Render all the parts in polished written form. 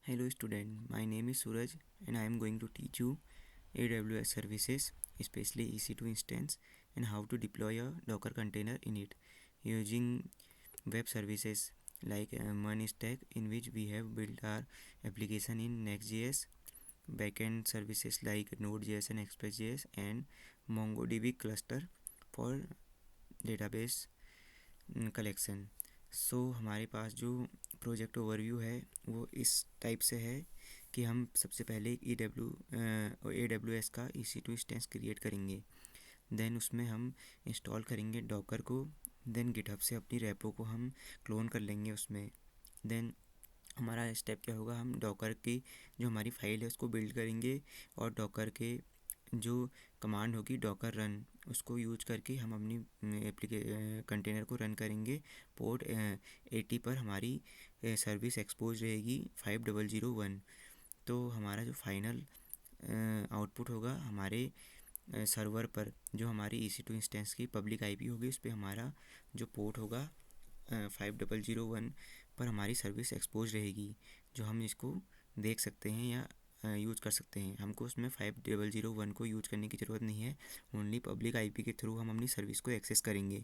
Hello student, my name is Suraj and I am going to teach you AWS services, especially EC2 instance and how to deploy a Docker container in it using web services like MoneyStack, in which we have built our application in Next.js, backend services like Node.js and Express.js, and MongoDB cluster for database collection. हमारे पास जो project overview है वो इस type से है कि हम सबसे पहले ए डब्ल्यू एस का EC2 इंस्टेंस क्रिएट करेंगे। देन उसमें हम इंस्टॉल करेंगे डॉकर को। देन गिटहब से अपनी रेपो को हम क्लोन कर लेंगे उसमें। देन हमारा स्टेप क्या होगा, हम डॉकर की जो हमारी फाइल है उसको बिल्ड करेंगे और डॉकर के जो कमांड होगी डॉकर रन, उसको यूज करके हम अपनी कंटेनर को रन करेंगे। पोर्ट 80 पर हमारी सर्विस एक्सपोज रहेगी 5001। तो हमारा जो फाइनल आउटपुट होगा हमारे सर्वर पर, जो हमारी EC2 इंस्टेंस की पब्लिक IP होगी, उस पर हमारा जो पोर्ट होगा 5001 पर हमारी सर्विस एक्सपोज रहेगी, जो हम इसको देख सकते हैं या यूज़ कर सकते हैं। हमको उसमें 5001 को यूज़ करने की ज़रूरत नहीं है, ओनली पब्लिक IP के थ्रू हम अपनी सर्विस को एक्सेस करेंगे।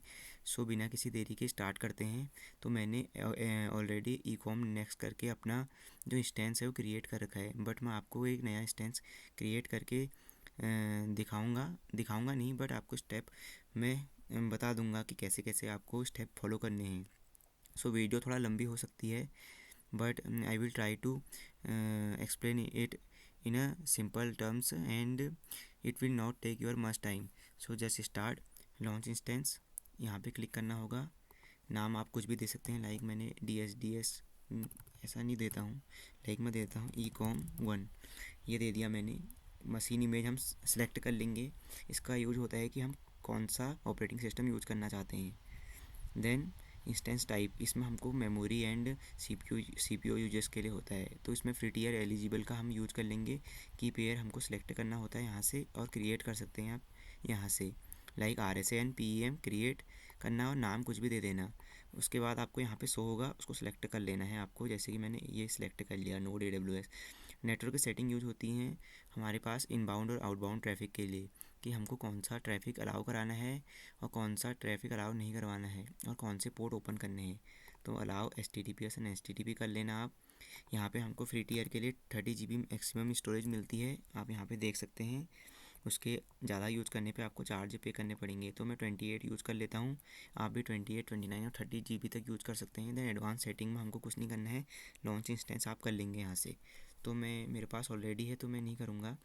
बिना किसी देरी के स्टार्ट करते हैं। तो मैंने ऑलरेडी ecom नेक्स्ट करके अपना जो इंस्टेंस है वो क्रिएट कर रखा है, बट मैं आपको एक नया इंस्टेंस क्रिएट करके दिखाऊंगा नहीं, बट आपको स्टेप में बता दूंगा कि कैसे कैसे आपको स्टेप फॉलो करने हैं। वीडियो थोड़ा लंबी हो सकती है, but I will try to explain it in a simple terms and it will not take your much time. Just start launch instance। यहाँ पे क्लिक करना होगा। नाम आप कुछ भी दे सकते हैं, लाइक मैंने DSDS ऐसा नहीं देता हूँ, लाइक मैं देता हूँ ecom1, ये दे दिया मैंने। मशीन इमेज हम सेलेक्ट कर लेंगे। इसका यूज होता है कि हम कौन सा ऑपरेटिंग सिस्टम यूज़ करना चाहते हैं। देन इंस्टेंस टाइप, इसमें हमको मेमोरी एंड CPU यूजर्स के लिए होता है, तो इसमें फ्री टियर एलिजिबल का हम यूज़ कर लेंगे। की पेयर हमको सेलेक्ट करना होता है यहाँ से, और क्रिएट कर सकते हैं आप यहाँ से, लाइक RSAN PEM क्रिएट करना और नाम कुछ भी दे देना। उसके बाद आपको यहाँ पे शो होगा, उसको सेलेक्ट कर लेना है आपको, जैसे कि मैंने ये सिलेक्ट कर लिया node AWS। Network setting use होती हैं हमारे पास इनबाउंड और आउटबाउंड ट्रैफिक के लिए, कि हमको कौन सा ट्रैफिक अलाउ कराना है और कौन सा ट्रैफिक अलाउ नहीं करवाना है, और कौन से पोर्ट ओपन करने हैं। तो अलाउ HTTPS एंड HTTP कर लेना आप। यहाँ पे हमको फ्री टीयर के लिए 30 GB मैक्सिमम स्टोरेज मिलती है, आप यहाँ पे देख सकते हैं। उसके ज़्यादा यूज़ करने पे आपको चार्ज पे करने पड़ेंगे, तो मैं 28 यूज़ कर लेता हूँ। आप भी 28, 29 और 30 GB तक यूज़ कर सकते हैं। देन एडवांस सेटिंग में हमको कुछ नहीं करना है, लॉन्च इंस्टेंस आप कर लेंगे यहाँ से। तो मेरे पास ऑलरेडी है तो मैं नहीं करूँगा।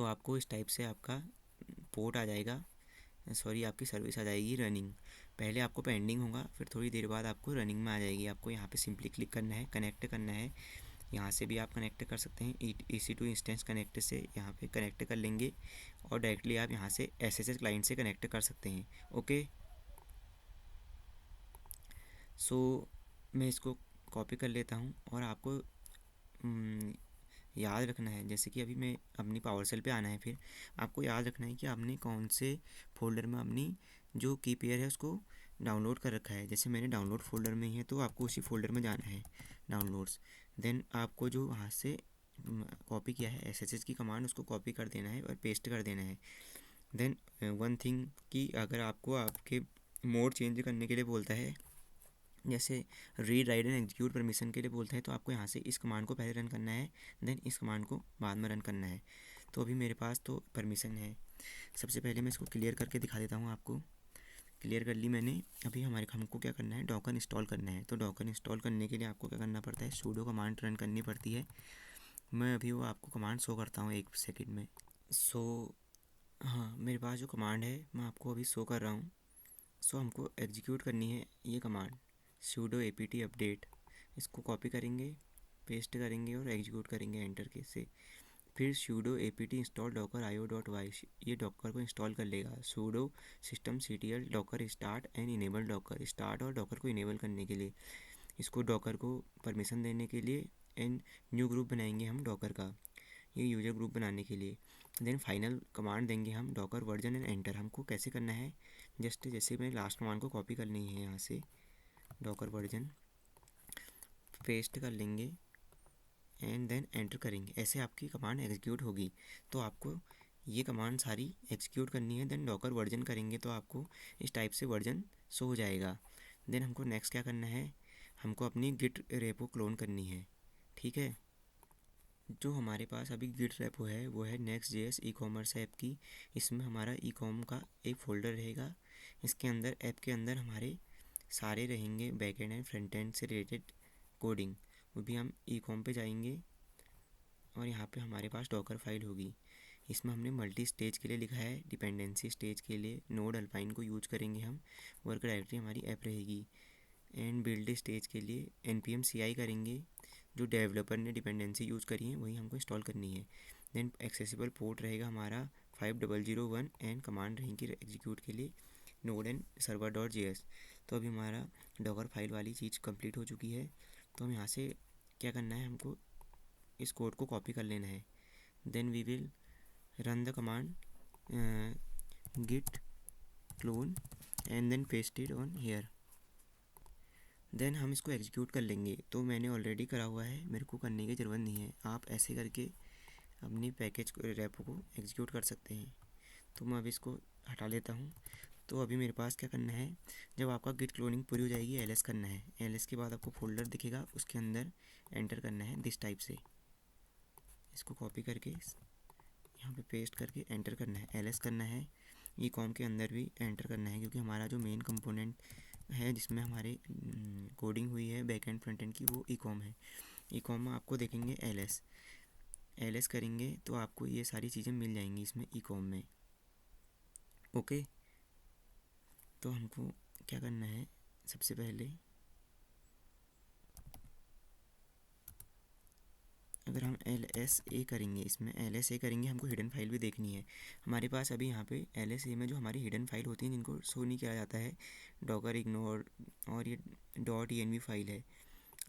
आपको इस टाइप से आपका पोर्ट आ जाएगा, सॉरी आपकी सर्विस आ जाएगी रनिंग। पहले आपको पेंडिंग होगा, फिर थोड़ी देर बाद आपको रनिंग में आ जाएगी। आपको यहाँ पे सिंपली क्लिक करना है, कनेक्ट करना है। यहाँ से भी आप कनेक्ट कर सकते हैं, EC2 इंस्टेंस कनेक्ट से यहाँ पे कनेक्ट कर लेंगे, और डायरेक्टली आप यहाँ से SSH क्लाइंट से कनेक्ट कर सकते हैं। ओके, मैं इसको कॉपी कर लेता हूँ, और आपको याद रखना है, जैसे कि अभी मैं अपनी पावर सेल पे आना है, फिर आपको याद रखना है कि आपने कौन से फोल्डर में अपनी जो की पेयर है उसको डाउनलोड कर रखा है। जैसे मैंने डाउनलोड फोल्डर में ही है, तो आपको उसी फोल्डर में जाना है, डाउनलोड्स। देन आपको जो वहाँ से कॉपी किया है SSH की कमांड, उसको कॉपी कर देना है और पेस्ट कर देना है। देन वन थिंग कि अगर आपको आपके मोड चेंज करने के लिए बोलता है, जैसे read write and execute permission के लिए बोलता है, तो आपको यहाँ से इस कमांड को पहले रन करना है, देन इस कमांड को बाद में रन करना है। तो अभी मेरे पास तो परमिशन है। सबसे पहले मैं इसको क्लियर करके दिखा देता हूँ आपको। क्लियर कर ली मैंने। अभी हमको क्या करना है, डॉकर इंस्टॉल करना है। तो डॉकर इंस्टॉल करने के लिए आपको क्या करना पड़ता है, सूडो कमांड रन करनी पड़ती है। मैं अभी वो आपको कमांड शो करता हूँ 1 सेकेंड में। हाँ, मेरे पास जो कमांड है मैं आपको अभी शो कर रहा हूँ। हमको एग्जीक्यूट करनी है ये कमांड, sudo apt अपडेट। इसको कॉपी करेंगे, पेस्ट करेंगे और एग्जीक्यूट करेंगे एंटर के से। फिर sudo apt install docker io.y, ये डॉकर को इंस्टॉल कर लेगा। sudo systemctl docker start and enable Docker, start और डॉकर को इनेबल करने के लिए, इसको डॉकर को परमिशन देने के लिए। एंड न्यू ग्रुप बनाएंगे हम डॉकर का, ये यूजर ग्रुप बनाने के लिए। देन फाइनल कमांड देंगे हम डॉकर वर्जन एंड एंटर। हमको कैसे करना है, जस्ट जैसे मैंने लास्ट कमांड को कॉपी करनी है, यहाँ से डॉकर वर्जन पेस्ट कर लेंगे एंड देन एंटर करेंगे। ऐसे आपकी कमांड एग्जीक्यूट होगी। तो आपको ये कमांड सारी एग्जीक्यूट करनी है। देन डॉकर वर्जन करेंगे तो आपको इस टाइप से वर्जन शो हो जाएगा। देन हमको नेक्स्ट क्या करना है, हमको अपनी गिट रेपो क्लोन करनी है। ठीक है, जो हमारे पास अभी गिट रेपो है वो है नेक्स्ट.js ई कॉमर्स ऐप की। इसमें हमारा ई कॉम का एक फ़ोल्डर रहेगा। इसके अंदर ऐप के अंदर हमारे सारे रहेंगे बैकएंड एंड फ्रंट एंड से रिलेटेड कोडिंग। वो भी हम ई कॉम पे जाएंगे और यहाँ पे हमारे पास डॉकर फाइल होगी। इसमें हमने मल्टी स्टेज के लिए लिखा है, डिपेंडेंसी स्टेज के लिए नोड अल्पाइन को यूज करेंगे हम। वर्क डायरेक्टरी हमारी ऐप रहेगी। एंड बिल्ड स्टेज के लिए npm ci करेंगे। जो डेवलपर ने डिपेंडेंसी यूज़ करी है वही हमको इंस्टॉल करनी है। देन एक्सेसिबल पोर्ट रहेगा हमारा 5001 एंड कमांड रहेंगी एग्जीक्यूट के लिए नोड एंड server.js। तो अभी हमारा डॉकर फाइल वाली चीज़ कंप्लीट हो चुकी है। तो हम यहाँ से क्या करना है, हमको इस कोड को कॉपी कर लेना है। Then we will run the command git clone and then paste it on here. Then हम इसको एग्जीक्यूट कर लेंगे। तो मैंने ऑलरेडी करा हुआ है, मेरे को करने की ज़रूरत नहीं है। आप ऐसे करके अपनी पैकेज को रेपो को एग्जीक्यूट कर सकते हैं। तो मैं अभी इसको हटा लेता हूँ। तो अभी मेरे पास क्या करना है, जब आपका गिट क्लोनिंग पूरी हो जाएगी एल करना है। एल के बाद आपको फोल्डर दिखेगा, उसके अंदर एंटर करना है दिस टाइप से। इसको कॉपी करके यहाँ पे पेस्ट करके एंटर करना है, एल करना है। ई कॉम के अंदर भी एंटर करना है क्योंकि हमारा जो मेन कंपोनेंट है जिसमें हमारे कोडिंग हुई है बैक एंड फ्रंट एंड की, वो ई कॉम है। ई कॉम में आपको देखेंगे एल एस करेंगे तो आपको ये सारी चीज़ें मिल जाएंगी इसमें ई कॉम में। ओके, तो हमको क्या करना है, सबसे पहले अगर हम LSA करेंगे, इसमें LSA करेंगे, हमको हिडन फाइल भी देखनी है। हमारे पास अभी यहाँ पे LSA में जो हमारी हिडन फाइल होती हैं जिनको शो नहीं किया जाता है, डॉकर इग्नोर और ये .env फाइल है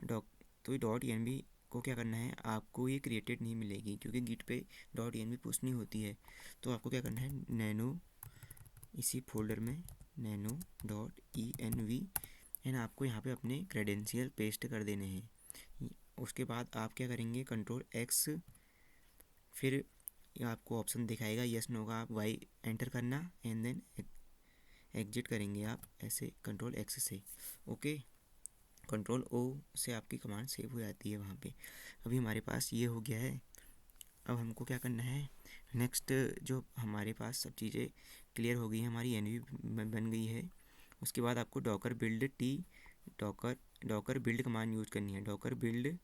तो ये .env को क्या करना है, आपको ये क्रिएटेड नहीं मिलेगी क्योंकि गिट पे .env पुश नहीं होती है। तो आपको क्या करना है, नैनो इसी फोल्डर में nano.env एंड आपको यहाँ पे अपने क्रेडेंशियल पेस्ट कर देने हैं। उसके बाद आप क्या करेंगे, Ctrl+X, फिर आपको ऑप्शन दिखाएगा यस नो का, आप वाई एंटर करना एंड देन एग्जिट करेंगे आप ऐसे Ctrl+X से। ओके, Ctrl+O से आपकी कमांड सेव हो जाती है वहाँ पे। अभी हमारे पास ये हो गया है। अब हमको क्या करना है, नेक्स्ट जो हमारे पास सब चीज़ें क्लियर हो गई हैं, हमारी एनवी बन गई है। उसके बाद आपको डॉकर बिल्ड कमांड यूज़ करनी है। Docker build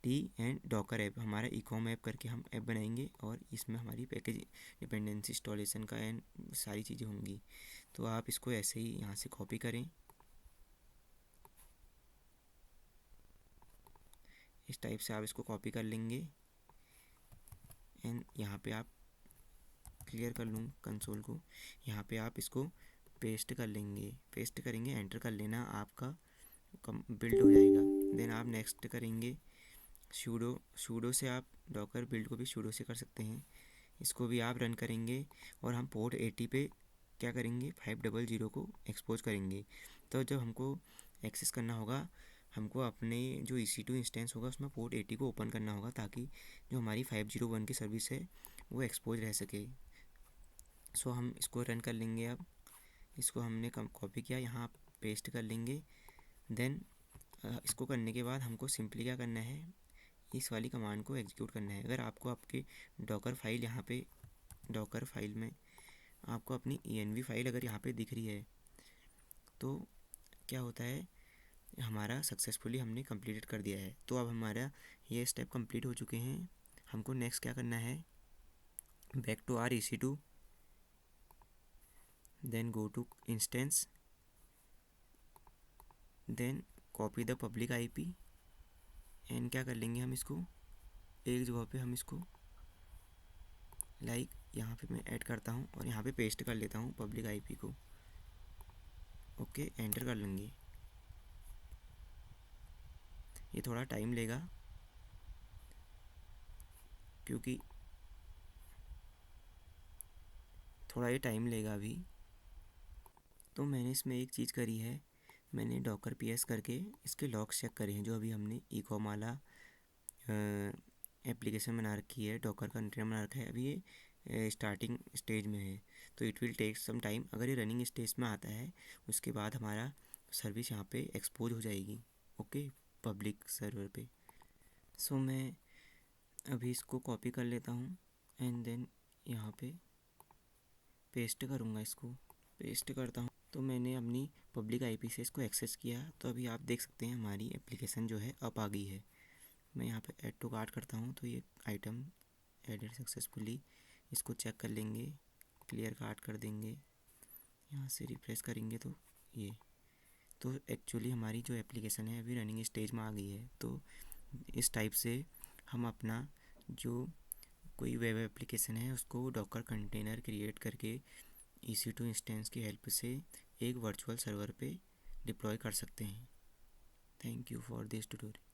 T and Docker app, हमारा ई कॉम ऐप करके हम ऐप बनाएंगे और इसमें हमारी पैकेज डिपेंडेंसी इंस्टॉलेशन का एंड सारी चीज़ें होंगी। तो आप इसको ऐसे ही यहाँ से कॉपी करें, इस टाइप से आप इसको कॉपी कर लेंगे एंड यहाँ पे आप क्लियर कर लूँ कंसोल को, यहाँ पे आप इसको पेस्ट कर लेंगे, पेस्ट करेंगे, एंटर कर लेना, आपका बिल्ड हो जाएगा। देन आप नेक्स्ट करेंगे सूडो से, आप डॉकर बिल्ड को भी सूडो से कर सकते हैं। इसको भी आप रन करेंगे और हम पोर्ट 80 पे क्या करेंगे, 500 को एक्सपोज करेंगे। तो जब हमको एक्सेस करना होगा, हमको अपने जो EC2 इंस्टेंस होगा उसमें पोर्ट 80 को ओपन करना होगा ताकि जो हमारी 501 की सर्विस है वो एक्सपोज रह सके। सो हम इसको रन कर लेंगे। अब इसको हमने कॉपी किया, यहाँ पेस्ट कर लेंगे। देन इसको करने के बाद हमको सिंपली क्या करना है, इस वाली कमांड को एग्जीक्यूट करना है। अगर आपको आपके डॉकर फाइल यहाँ पे डॉकर फाइल में आपको अपनी env फाइल अगर यहाँ पे दिख रही है तो क्या होता है, हमारा सक्सेसफुली हमने कंप्लीट कर दिया है। तो अब हमारा ये स्टेप कंप्लीट हो चुके हैं। हमको नेक्स्ट क्या करना है, back to our EC2, then go to instance, then copy the public IP and क्या कर लेंगे, हम इसको एक जगह पे हम इसको लाइक यहाँ पे मैं ऐड करता हूँ और यहाँ पे पेस्ट कर लेता हूँ पब्लिक IP को। ओके, एंटर कर लेंगे। ये थोड़ा टाइम लेगा क्योंकि थोड़ा ये टाइम लेगा अभी। तो मैंने इसमें एक चीज़ करी है, मैंने डॉकर PS करके इसके लॉग्स चेक करे हैं जो अभी हमने ई कॉम वाला एप्लीकेशन बना रखी है, डॉकर कंटेनर बना रखा है, अभी ये स्टार्टिंग स्टेज में है, तो it will take some time. अगर ये रनिंग स्टेज में आता है उसके बाद हमारा सर्विस यहाँ पे एक्सपोज हो जाएगी, ओके, पब्लिक सर्वर पे। सो मैं अभी इसको कॉपी कर लेता हूँ एंड देन यहाँ पे पेस्ट करूँगा, इसको पेस्ट करता हूँ। तो मैंने अपनी पब्लिक आईपी से इसको एक्सेस किया, तो अभी आप देख सकते हैं हमारी एप्लीकेशन जो है अब आ गई है। मैं यहाँ पे ऐड टू कार्ट करता हूँ तो ये आइटम एडेड सक्सेसफुली, इसको चेक कर लेंगे, क्लियर कार्ट कर देंगे, यहाँ से रिफ्रेश करेंगे तो ये, तो एक्चुअली हमारी जो एप्लीकेशन है अभी रनिंग स्टेज में आ गई है। तो इस टाइप से हम अपना जो कोई वेब एप्लीकेशन है उसको डॉकर कंटेनर क्रिएट करके EC2 इंस्टेंस की हेल्प से एक वर्चुअल सर्वर पे डिप्लॉय कर सकते हैं। Thank you for this tutorial.